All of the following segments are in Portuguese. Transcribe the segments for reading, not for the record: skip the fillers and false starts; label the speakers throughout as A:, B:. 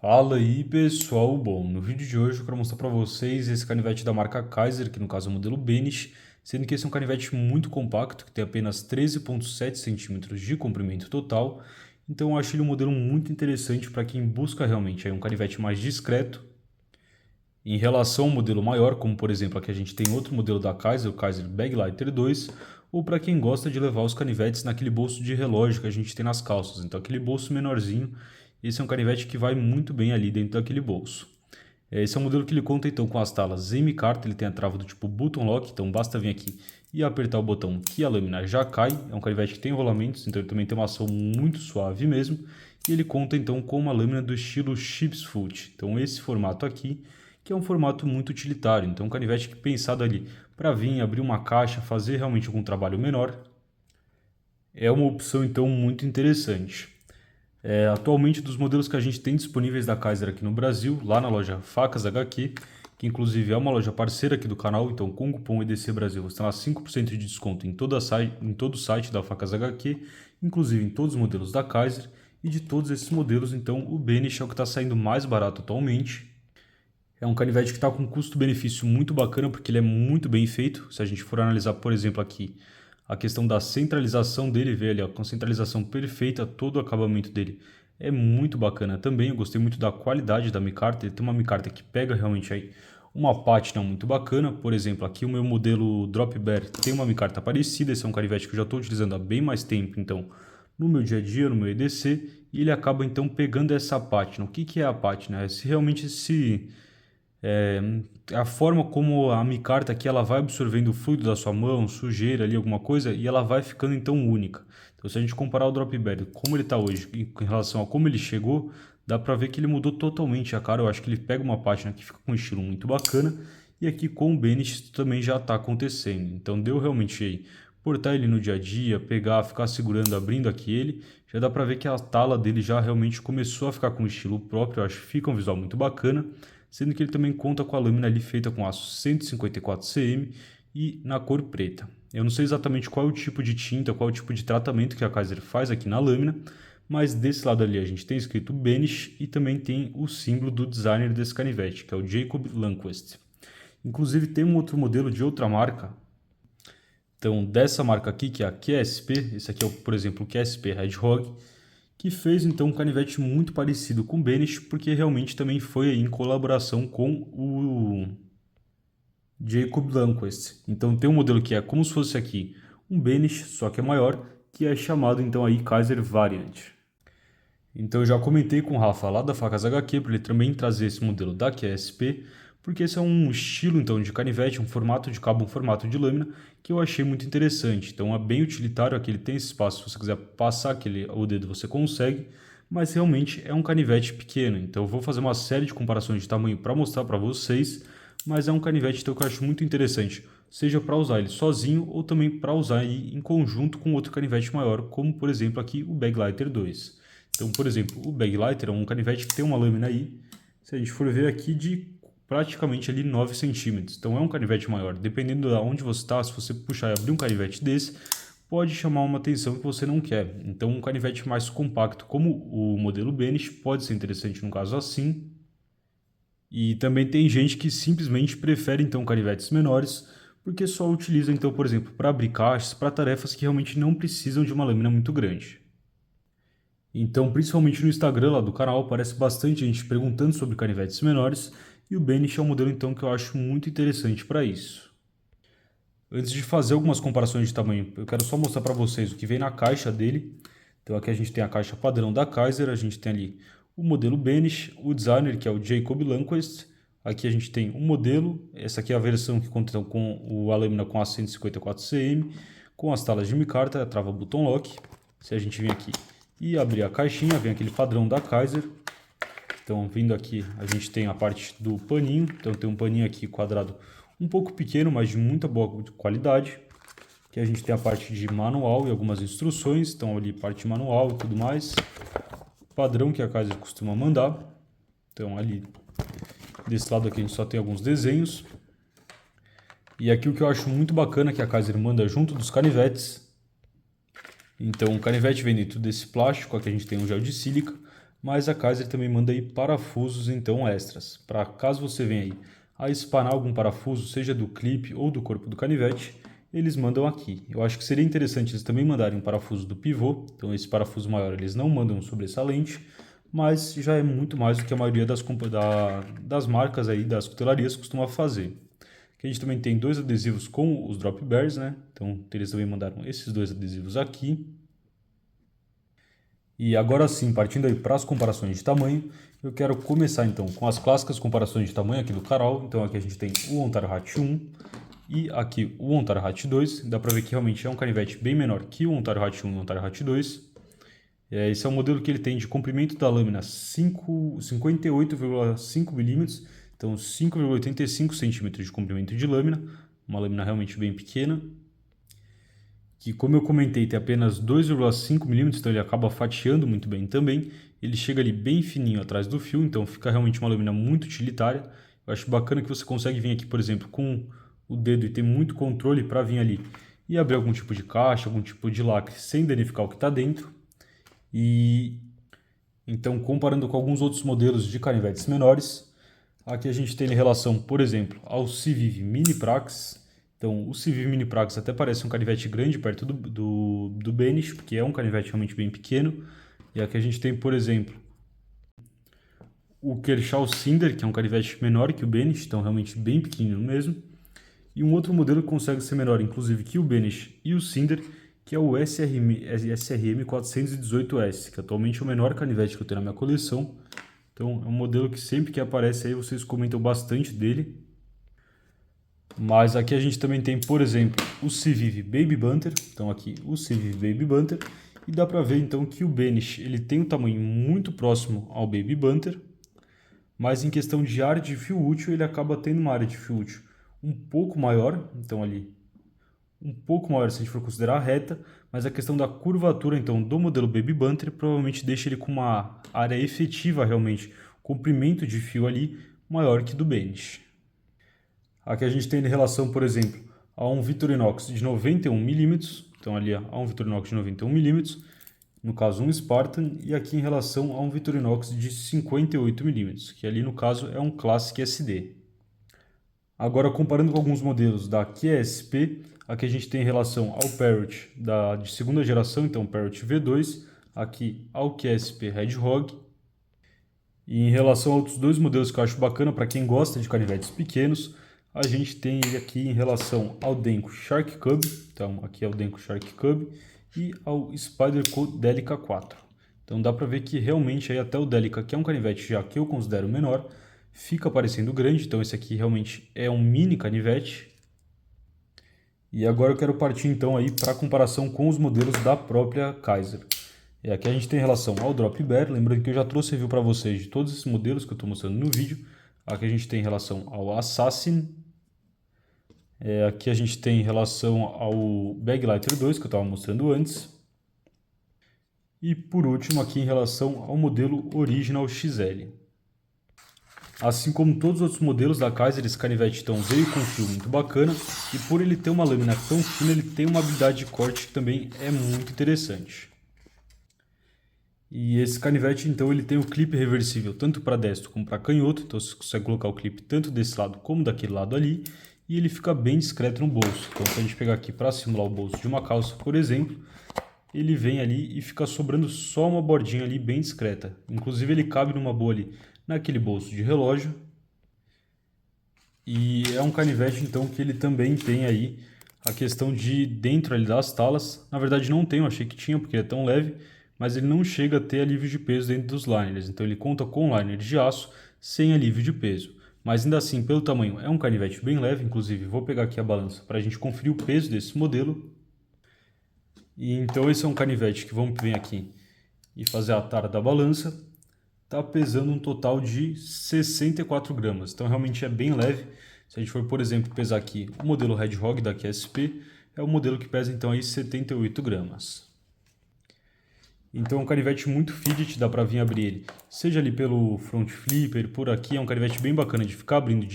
A: Fala aí pessoal, bom, no vídeo de hoje eu quero mostrar para vocês esse canivete da marca Kaiser, que no caso é o modelo Benish, sendo que esse é um canivete muito compacto, que tem apenas 13,7 centímetros de comprimento total, então eu acho ele um modelo muito interessante para quem busca realmente um canivete mais discreto. Em relação ao modelo maior, como por exemplo aqui a gente tem outro modelo da Kaiser, o Kaiser Baglighter 2, ou para quem gosta de levar os canivetes naquele bolso de relógio que a gente tem nas calças, então aquele bolso menorzinho, esse é um canivete que vai muito bem ali dentro daquele bolso. Esse é um modelo que ele conta então com as talas M-Carta, ele tem a trava do tipo Button Lock, então basta vir aqui e apertar o botão que a lâmina já cai. É um canivete que tem rolamentos, então ele também tem uma ação muito suave mesmo. E ele conta então com uma lâmina do estilo Ship's Foot, então esse formato aqui, que é um formato muito utilitário, então um canivete que pensado ali para vir abrir uma caixa, fazer realmente algum trabalho menor, é uma opção então muito interessante. Atualmente, dos modelos que a gente tem disponíveis da Kaiser aqui no Brasil, lá na loja Facas HQ, que inclusive é uma loja parceira aqui do canal, então com o cupom EDC Brasil você tem lá 5% de desconto em todo o site da Facas HQ, inclusive em todos os modelos da Kaiser, e de todos esses modelos, então o Benish é o que está saindo mais barato atualmente. É um canivete que está com um custo-benefício muito bacana, porque ele é muito bem feito. Se a gente for analisar, por exemplo, aqui a questão da centralização dele, vê ali, ó, com centralização perfeita, todo o acabamento dele é muito bacana também. Eu gostei muito da qualidade da micarta, ele tem uma micarta que pega realmente aí uma pátina muito bacana. Por exemplo, aqui o meu modelo Drop Bear tem uma micarta parecida, esse é um canivete que eu já estou utilizando há bem mais tempo, então no meu dia a dia, no meu EDC, e ele acaba então pegando essa pátina. O que que é a pátina? É se realmente é, a forma como a micarta aqui ela vai absorvendo o fluido da sua mão, sujeira ali, alguma coisa, e ela vai ficando então única. Então, se a gente comparar o Drop Bear como ele está hoje em relação a como ele chegou, dá para ver que ele mudou totalmente a cara. Eu acho que ele pega uma pátina que fica com um estilo muito bacana, e aqui com o Benish isso também já está acontecendo. Então, deu realmente aí portar ele no dia a dia, pegar, ficar segurando, abrindo aqui ele, já dá para ver que a tala dele já realmente começou a ficar com um estilo próprio. Eu acho que fica um visual muito bacana, sendo que ele também conta com a lâmina ali feita com aço 154 cm e na cor preta. Eu não sei exatamente qual é o tipo de tinta, qual é o tipo de tratamento que a Kaiser faz aqui na lâmina, mas desse lado ali a gente tem escrito Benish e também tem o símbolo do designer desse canivete, que é o Jacob Lundquist. Inclusive tem um outro modelo de outra marca, então dessa marca aqui, que é a QSP, esse aqui é, por exemplo, o QSP Hedgehog, que fez então um canivete muito parecido com o Benish, porque realmente também foi em colaboração com o Jacob Lundquist. Então tem um modelo que é como se fosse aqui um Benish, só que é maior, que é chamado então aí Kaiser Variant. Então eu já comentei com o Rafa lá da Facas HQ para ele também trazer esse modelo da QSP, porque esse é um estilo então de canivete, um formato de cabo, um formato de lâmina que eu achei muito interessante. Então é bem utilitário, aqui ele tem esse espaço, se você quiser passar o dedo você consegue, mas realmente é um canivete pequeno. Então eu vou fazer uma série de comparações de tamanho para mostrar para vocês, mas é um canivete então, que eu acho muito interessante, seja para usar ele sozinho ou também para usar ele em conjunto com outro canivete maior, como por exemplo aqui o Baglighter 2. Então, por exemplo, o Baglighter é um canivete que tem uma lâmina aí, se a gente for ver aqui, de praticamente ali 9 centímetros. Então é um canivete maior. Dependendo de onde você está, se você puxar e abrir um canivete desse, pode chamar uma atenção que você não quer. Então um canivete mais compacto, como o modelo Benish, pode ser interessante no caso assim. E também tem gente que simplesmente prefere então canivetes menores, porque só utiliza então, por exemplo, para abrir caixas, para tarefas que realmente não precisam de uma lâmina muito grande. Então, principalmente no Instagram lá do canal, aparece bastante gente perguntando sobre canivetes menores, e o Benish é um modelo então que eu acho muito interessante para isso. Antes de fazer algumas comparações de tamanho, eu quero só mostrar para vocês o que vem na caixa dele. Então aqui a gente tem a caixa padrão da Kaiser, a gente tem ali o modelo Benish, o designer que é o Jacob Lundquist. Aqui a gente tem o modelo, essa aqui é a versão que conta então, com a lâmina com a 154 cm, com as talas de micarta, a trava button lock. Se a gente vir aqui e abrir a caixinha, vem aquele padrão da Kaiser. Então vindo aqui a gente tem a parte do paninho, então tem um paninho aqui quadrado um pouco pequeno, mas de muita boa qualidade. Aqui a gente tem a parte de manual e algumas instruções, então ali parte manual e tudo mais. Padrão que a Kaiser costuma mandar. Então ali desse lado aqui a gente só tem alguns desenhos. E aqui o que eu acho muito bacana que a Kaiser manda junto dos canivetes. Então o canivete vem dentro desse plástico, aqui a gente tem um gel de sílica. mas a Kaiser também manda aí parafusos então extras, para caso você venha aí a espanar algum parafuso, seja do clipe ou do corpo do canivete, eles mandam aqui. Eu acho que seria interessante eles também mandarem um parafuso do pivô, então esse parafuso maior eles não mandam sobressalente, mas já é muito mais do que a maioria das marcas aí, das cutelarias costuma fazer. Aqui a gente também tem dois adesivos com os drop bears, né? Então eles também mandaram esses dois adesivos aqui. E agora sim, partindo aí para as comparações de tamanho, eu quero começar então com as clássicas comparações de tamanho aqui do canal. Então aqui a gente tem o Ontario Hat 1 e aqui o Ontario Hat 2. Dá para ver que realmente é um canivete bem menor que o Ontario Hat 1 e o Ontario Hat 2. Esse é o modelo que ele tem de comprimento da lâmina 58,5 milímetros, então 5,85 centímetros de comprimento de lâmina, uma lâmina realmente bem pequena, que como eu comentei tem apenas 2,5 milímetros, então ele acaba fatiando muito bem também. Ele chega ali bem fininho atrás do fio, então fica realmente uma lâmina muito utilitária. Eu acho bacana que você consegue vir aqui, por exemplo, com o dedo e ter muito controle para vir ali e abrir algum tipo de caixa, algum tipo de lacre sem danificar o que está dentro. E então, comparando com alguns outros modelos de canivetes menores, aqui a gente tem em relação, por exemplo, ao Civiv Mini Praxis. Então, o Civiv Mini Praxis até parece um canivete grande perto do Benish, porque é um canivete realmente bem pequeno. E aqui a gente tem, por exemplo, o Kershaw Cinder, que é um canivete menor que o Benish, então realmente bem pequeno mesmo. E um outro modelo que consegue ser menor, inclusive, que o Benish e o Cinder, que é o SRM 418S, que atualmente é o menor canivete que eu tenho na minha coleção. Então é um modelo que sempre que aparece aí vocês comentam bastante dele. Mas aqui a gente também tem, por exemplo, o Civiv Baby Banter. Então aqui o Civiv Baby Banter. E dá para ver então que o Benish ele tem um tamanho muito próximo ao Baby Banter. Mas em questão de área de fio útil, ele acaba tendo uma área de fio útil um pouco maior. Então ali um pouco maior se a gente for considerar a reta, mas a questão da curvatura então do modelo Baby Banter provavelmente deixa ele com uma área efetiva realmente, comprimento de fio ali maior que do Benish. Aqui a gente tem em relação, por exemplo, a um Victorinox de 91 milímetros, então ali a um Victorinox de 91 milímetros, no caso um Spartan, e aqui em relação a um Victorinox de 58 milímetros, que ali no caso é um Classic SD. Agora, comparando com alguns modelos da QSP, aqui a gente tem em relação ao Parrot de segunda geração, então Parrot V2, aqui ao QSP Hedgehog. E em relação a outros dois modelos que eu acho bacana para quem gosta de canivetes pequenos, a gente tem aqui em relação ao Denko Shark Cub, então aqui é o Denko Shark Cub, e ao Spyderco Delica 4. Então dá para ver que realmente aí até o Delica, que é um canivete já que eu considero menor, fica parecendo grande, então esse aqui realmente é um mini canivete. E agora eu quero partir então aí para a comparação com os modelos da própria Kaiser. Aqui a gente tem em relação ao Drop Bear, lembrando que eu já trouxe review para vocês de todos esses modelos que eu estou mostrando no vídeo. Aqui a gente tem em relação ao Assassin. Aqui a gente tem em relação ao Baglighter 2, que eu estava mostrando antes. E por último aqui em relação ao modelo Original XL. Assim como todos os outros modelos da Kaiser, esse canivete então veio com um fio muito bacana e por ele ter uma lâmina tão fina, ele tem uma habilidade de corte que também é muito interessante. E esse canivete então ele tem o clipe reversível tanto para destro como para canhoto, então você consegue colocar o clipe tanto desse lado como daquele lado ali e ele fica bem discreto no bolso. Então se a gente pegar aqui para simular o bolso de uma calça, por exemplo, ele vem ali e fica sobrando só uma bordinha ali bem discreta. Inclusive ele cabe numa boa ali naquele bolso de relógio. E é um canivete então que ele também tem aí a questão de dentro ali das talas. Na verdade não tem, eu achei que tinha porque ele é tão leve, mas ele não chega a ter alívio de peso dentro dos liners. Então ele conta com liners de aço sem alívio de peso. Mas ainda assim, pelo tamanho, é um canivete bem leve. Inclusive vou pegar aqui a balança para a gente conferir o peso desse modelo. E então esse é um canivete que vamos vir aqui e fazer a tara da balança. Está pesando um total de 64 gramas, então realmente é bem leve. Se a gente for, por exemplo, pesar aqui o modelo Hedgehog da QSP, é o modelo que pesa então aí 78 gramas. Então é um canivete muito fidget, dá para vir abrir ele, seja ali pelo front flipper, por aqui, é um canivete bem bacana de ficar abrindo,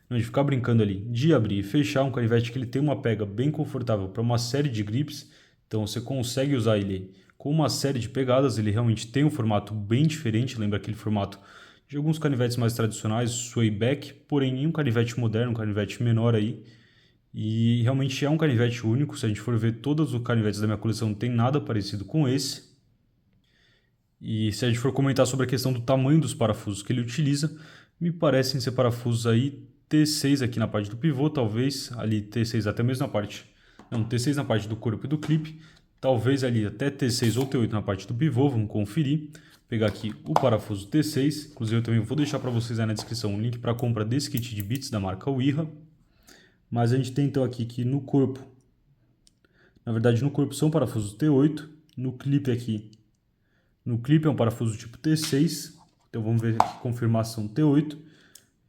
A: não, de ficar brincando ali, de abrir e fechar, um canivete que ele tem uma pega bem confortável para uma série de grips, então você consegue usar ele com uma série de pegadas. Ele realmente tem um formato bem diferente, lembra aquele formato de alguns canivetes mais tradicionais, sway back, porém em um canivete moderno, um canivete menor aí. E realmente é um canivete único. Se a gente for ver, todos os canivetes da minha coleção não tem nada parecido com esse. E se a gente for comentar sobre a questão do tamanho dos parafusos que ele utiliza, me parecem ser parafusos aí T6 aqui na parte do pivô, talvez ali T6 até mesmo na parte, não, T6 na parte do corpo e do clipe, talvez ali até T6 ou T8 na parte do pivô, vamos conferir. Pegar aqui o parafuso T6, inclusive eu também vou deixar para vocês aí na descrição um link para a compra desse kit de bits da marca Wiha. Mas a gente tem então aqui que no corpo, na verdade no corpo são parafusos T8, no clipe aqui, no clipe é um parafuso tipo T6, então vamos ver aqui confirmação T8.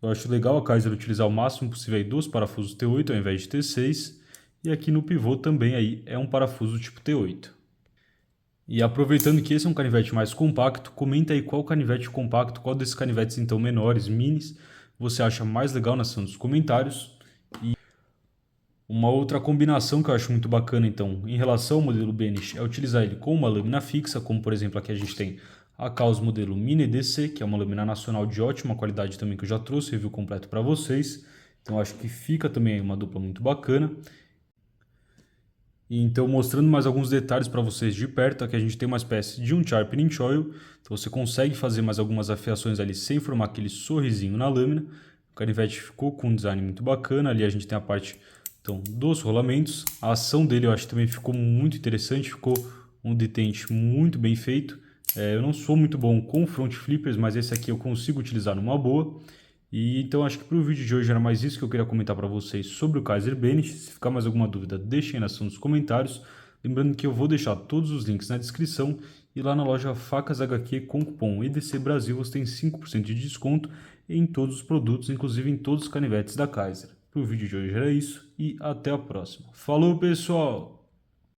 A: Eu acho legal a Kizer utilizar o máximo possível aí dos parafusos T8 ao invés de T6. E aqui no pivô também aí é um parafuso tipo T8. E aproveitando que esse é um canivete mais compacto, comenta aí qual canivete compacto, qual desses canivetes então menores, minis, você acha mais legal na seção dos comentários. E uma outra combinação que eu acho muito bacana então em relação ao modelo Benish é utilizar ele com uma lâmina fixa, como por exemplo aqui a gente tem a Caos modelo Mini EDC, que é uma lâmina nacional de ótima qualidade também, que eu já trouxe review completo para vocês. Então acho que fica também uma dupla muito bacana. E então mostrando mais alguns detalhes para vocês de perto, aqui a gente tem uma espécie de um sharpening choil, então você consegue fazer mais algumas afiações ali sem formar aquele sorrisinho na lâmina. O canivete ficou com um design muito bacana, ali a gente tem a parte então, dos rolamentos. A ação dele eu acho que também ficou muito interessante, ficou um detente muito bem feito. Eu não sou muito bom com front flippers, mas esse aqui eu consigo utilizar numa boa. E então acho que para o vídeo de hoje era mais isso que eu queria comentar para vocês sobre o Kizer Benish. Se ficar mais alguma dúvida, deixem aí na seção dos comentários. Lembrando que eu vou deixar todos os links na descrição e lá na loja Facas HQ com o cupom EDC Brasil você tem 5% de desconto em todos os produtos, inclusive em todos os canivetes da Kizer. Para o vídeo de hoje era isso e até a próxima. Falou, pessoal!